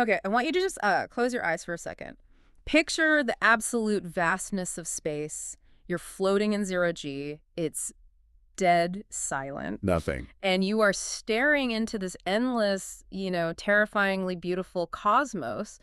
Okay, I want you to just close your eyes for a second. Picture the absolute vastness of space. You're floating in zero G. It's dead silent. Nothing. And you are staring into this endless, terrifyingly beautiful cosmos.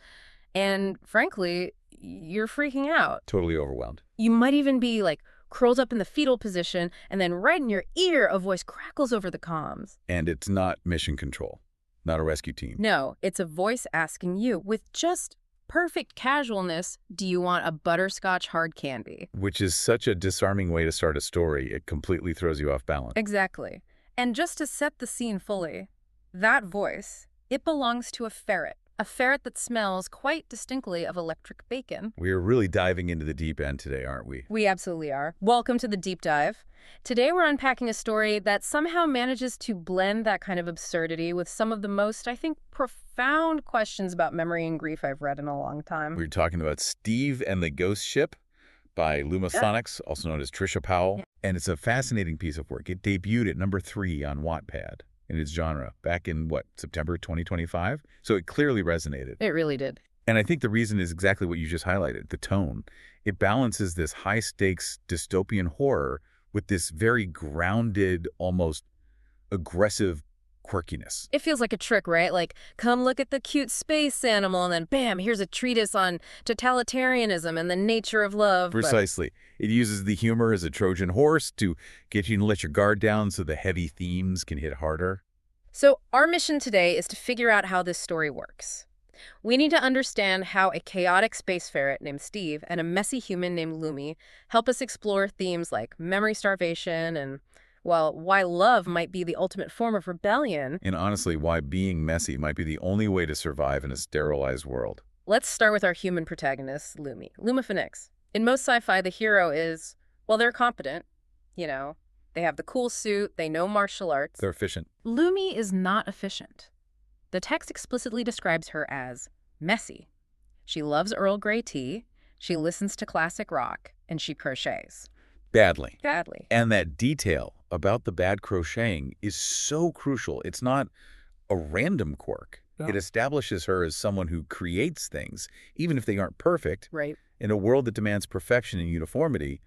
And frankly, you're freaking out. Totally overwhelmed. You might even be like curled up in the fetal position, and then right in your ear, a voice crackles over the comms. And it's not mission control, not a rescue team. No, it's a voice asking you with just perfect casualness, do you want a butterscotch hard candy? Which is such a disarming way to start a story. It completely throws you off balance. Exactly. And just to set the scene fully, that voice, it belongs to a ferret that smells quite distinctly of electric bacon. We are really diving into the deep end today, aren't we? We absolutely are. Welcome to the deep dive. Today we're unpacking a story that somehow manages to blend that kind of absurdity with some of the most, I think, profound questions about memory and grief I've read in a long time. We're talking about Steve and the Ghost Ship by Lumiphonix, also known as Trisha Powell. And it's a fascinating piece of work. It debuted at #3 on Wattpad in its genre back in, September 2025? So it clearly resonated. It really did. And I think the reason is exactly what you just highlighted, the tone. It balances this high-stakes dystopian horror with this very grounded, almost aggressive quirkiness. It feels like a trick, right? Like, come look at the cute space animal, and then bam, here's a treatise on totalitarianism and the nature of love. Precisely. It uses the humor as a Trojan horse to get you to let your guard down so the heavy themes can hit harder. So our mission today is to figure out how this story works. We need to understand how a chaotic space ferret named Steve and a messy human named Lumi help us explore themes like memory starvation and, well, why love might be the ultimate form of rebellion. And honestly, why being messy might be the only way to survive in a sterilized world. Let's start with our human protagonist, Lumi. Lumiphonix. In most sci-fi, the hero is, well, they're competent. They have the cool suit, they know martial arts. They're efficient. Lumi is not efficient. The text explicitly describes her as messy. She loves Earl Grey tea, she listens to classic rock, and she crochets. Badly. Badly. And that detail about the bad crocheting is so crucial. It's not a random quirk. No. It establishes her as someone who creates things, even if they aren't perfect. Right. In a world that demands perfection and uniformity,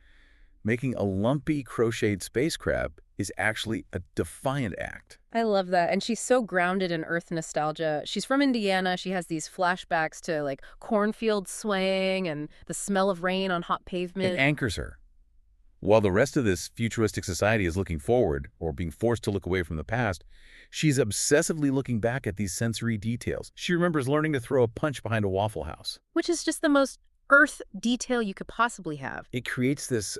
making a lumpy crocheted space crab is actually a defiant act. I love that. And she's so grounded in Earth nostalgia. She's from Indiana. She has these flashbacks to like cornfields swaying and the smell of rain on hot pavement. It anchors her. While the rest of this futuristic society is looking forward or being forced to look away from the past, she's obsessively looking back at these sensory details. She remembers learning to throw a punch behind a Waffle House. Which is just the most Earth detail you could possibly have. It creates this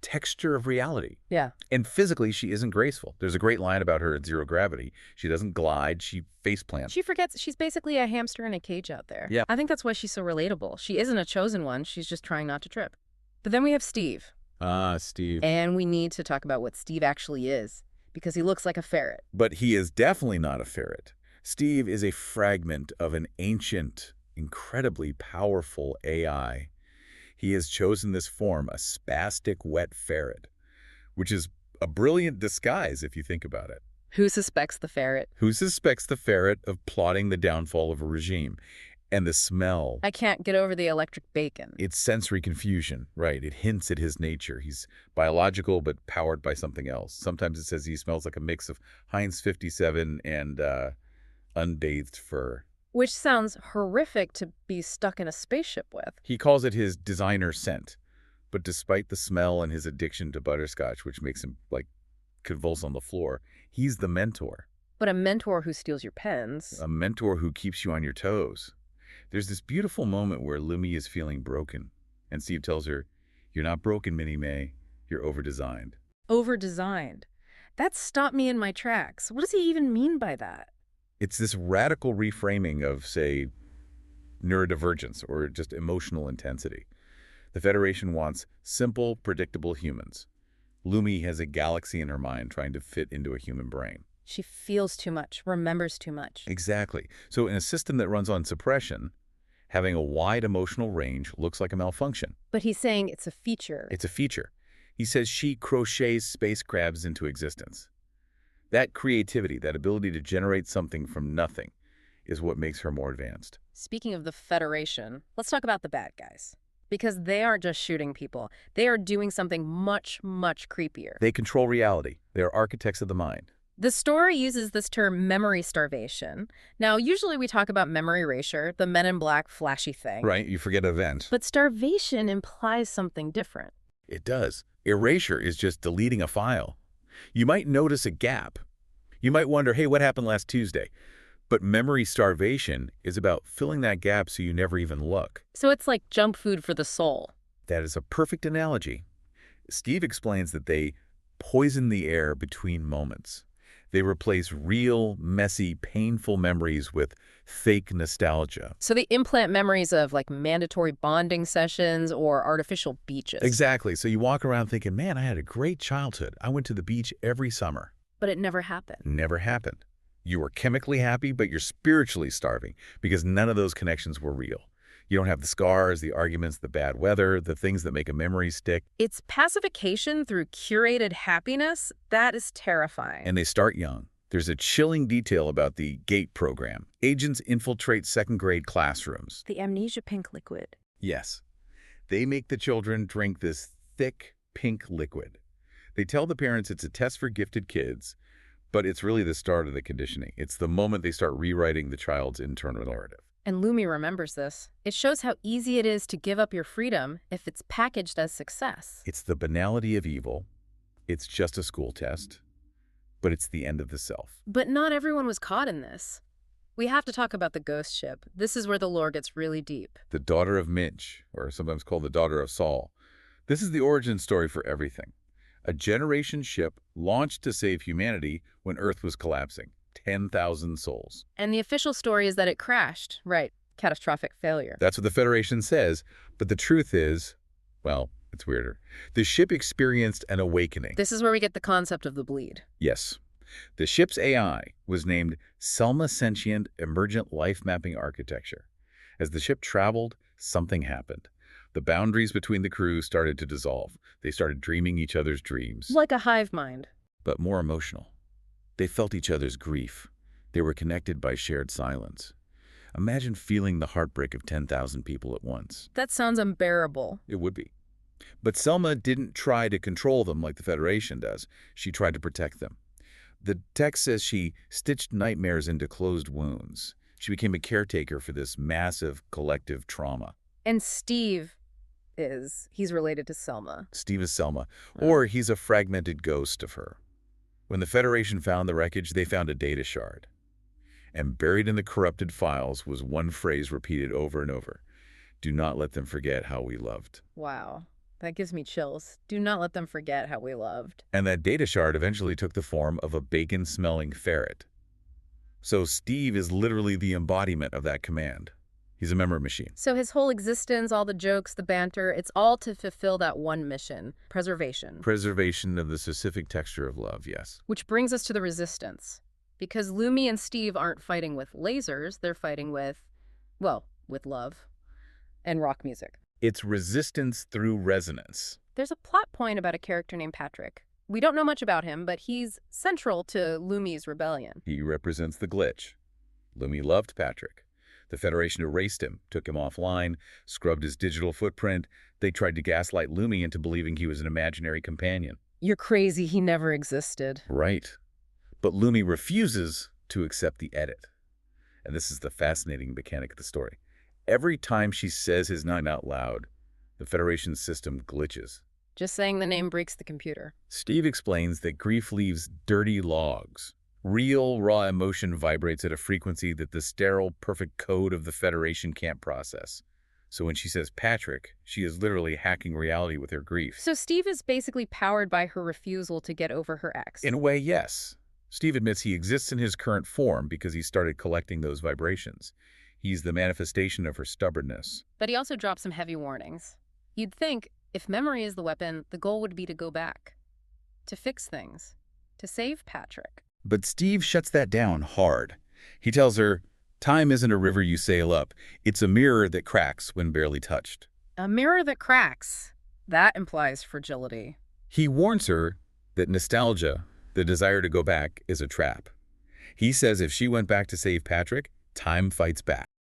texture of reality. Yeah. And physically, she isn't graceful. There's a great line about her at zero gravity. She doesn't glide, she face plants. She forgets she's basically a hamster in a cage out there. Yeah. I think that's why she's so relatable. She isn't a chosen one. She's just trying not to trip. But then we have Steve. Steve. And we need to talk about what Steve actually is, because he looks like a ferret. But he is definitely not a ferret. Steve is a fragment of an ancient, incredibly powerful AI. He has chosen this form, a spastic wet ferret, which is a brilliant disguise if you think about it. Who suspects the ferret? Who suspects the ferret of plotting the downfall of a regime? And the smell. I can't get over the electric bacon. It's sensory confusion, right? It hints at his nature. He's biological but powered by something else. Sometimes it says he smells like a mix of Heinz 57 and unbathed fur. Which sounds horrific to be stuck in a spaceship with. He calls it his designer scent. But despite the smell and his addiction to butterscotch, which makes him, convulse on the floor, he's the mentor. But a mentor who steals your pens. A mentor who keeps you on your toes. There's this beautiful moment where Lumi is feeling broken. And Steve tells her, "You're not broken, Minnie May. You're over-designed." Over-designed. That stopped me in my tracks. What does he even mean by that? It's this radical reframing of, say, neurodivergence or just emotional intensity. The Federation wants simple, predictable humans. Lumi has a galaxy in her mind trying to fit into a human brain. She feels too much, remembers too much. Exactly. So in a system that runs on suppression, having a wide emotional range looks like a malfunction. But he's saying it's a feature. It's a feature. He says she crochets space crabs into existence. That creativity, that ability to generate something from nothing, is what makes her more advanced. Speaking of the Federation, let's talk about the bad guys. Because they aren't just shooting people. They are doing something much, much creepier. They control reality. They are architects of the mind. The story uses this term memory starvation. Now, usually we talk about memory erasure, the Men in Black flashy thing. Right, you forget events. But starvation implies something different. It does. Erasure is just deleting a file. You might notice a gap. You might wonder, hey, what happened last Tuesday? But memory starvation is about filling that gap so you never even look. So it's like junk food for the soul. That is a perfect analogy. Steve explains that they poison the air between moments. They replace real, messy, painful memories with fake nostalgia. So they implant memories of like mandatory bonding sessions or artificial beaches. Exactly. So you walk around thinking, man, I had a great childhood. I went to the beach every summer. But it never happened. Never happened. You were chemically happy, but you're spiritually starving because none of those connections were real. You don't have the scars, the arguments, the bad weather, the things that make a memory stick. It's pacification through curated happiness. That is terrifying. And they start young. There's a chilling detail about the GATE program. Agents infiltrate second-grade classrooms. The amnesia pink liquid. Yes. They make the children drink this thick, pink liquid. They tell the parents it's a test for gifted kids, but it's really the start of the conditioning. It's the moment they start rewriting the child's internal narrative. And Lumi remembers this. It shows how easy it is to give up your freedom if it's packaged as success. It's the banality of evil. It's just a school test, but it's the end of the self. But not everyone was caught in this. We have to talk about the ghost ship. This is where the lore gets really deep. The daughter of Minch, or sometimes called the daughter of Saul. This is the origin story for everything. A generation ship launched to save humanity when Earth was collapsing. 10,000 souls. And the official story is that it crashed. Right. Catastrophic failure. That's what the Federation says, but the truth is, well, it's weirder. The ship experienced an awakening. This is where we get the concept of the bleed. Yes. The ship's AI was named Selma Sentient Emergent Life Mapping Architecture. As the ship traveled, something happened. The boundaries between the crew started to dissolve. They started dreaming each other's dreams. Like a hive mind. But more emotional. They felt each other's grief. They were connected by shared silence. Imagine feeling the heartbreak of 10,000 people at once. That sounds unbearable. It would be. But Selma didn't try to control them like the Federation does. She tried to protect them. The text says she stitched nightmares into closed wounds. She became a caretaker for this massive collective trauma. And he's related to Selma. Steve is Selma, or he's a fragmented ghost of her. When the Federation found the wreckage, they found a data shard. And buried in the corrupted files was one phrase repeated over and over. Do not let them forget how we loved. Wow. That gives me chills. Do not let them forget how we loved. And that data shard eventually took the form of a bacon-smelling ferret. So Steve is literally the embodiment of that command. He's a memory machine. So his whole existence, all the jokes, the banter, it's all to fulfill that one mission, preservation. Preservation of the specific texture of love, yes. Which brings us to the resistance. Because Lumi and Steve aren't fighting with lasers, they're fighting with love and rock music. It's resistance through resonance. There's a plot point about a character named Patrick. We don't know much about him, but he's central to Lumi's rebellion. He represents the glitch. Lumi loved Patrick. The Federation erased him, took him offline, scrubbed his digital footprint. They tried to gaslight Lumi into believing he was an imaginary companion. You're crazy, he never existed. Right. But Lumi refuses to accept the edit. And this is the fascinating mechanic of the story. Every time she says his name out loud, the Federation system glitches. Just saying the name breaks the computer. Steve explains that grief leaves dirty logs. Real, raw emotion vibrates at a frequency that the sterile, perfect code of the Federation can't process. So when she says Patrick, she is literally hacking reality with her grief. So Steve is basically powered by her refusal to get over her ex. In a way, yes. Steve admits he exists in his current form because he started collecting those vibrations. He's the manifestation of her stubbornness. But he also drops some heavy warnings. You'd think, if memory is the weapon, the goal would be to go back, to fix things, to save Patrick. But Steve shuts that down hard. He tells her, time isn't a river you sail up. It's a mirror that cracks when barely touched. A mirror that cracks. That implies fragility. He warns her that nostalgia, the desire to go back, is a trap. He says if she went back to save Patrick, time fights back.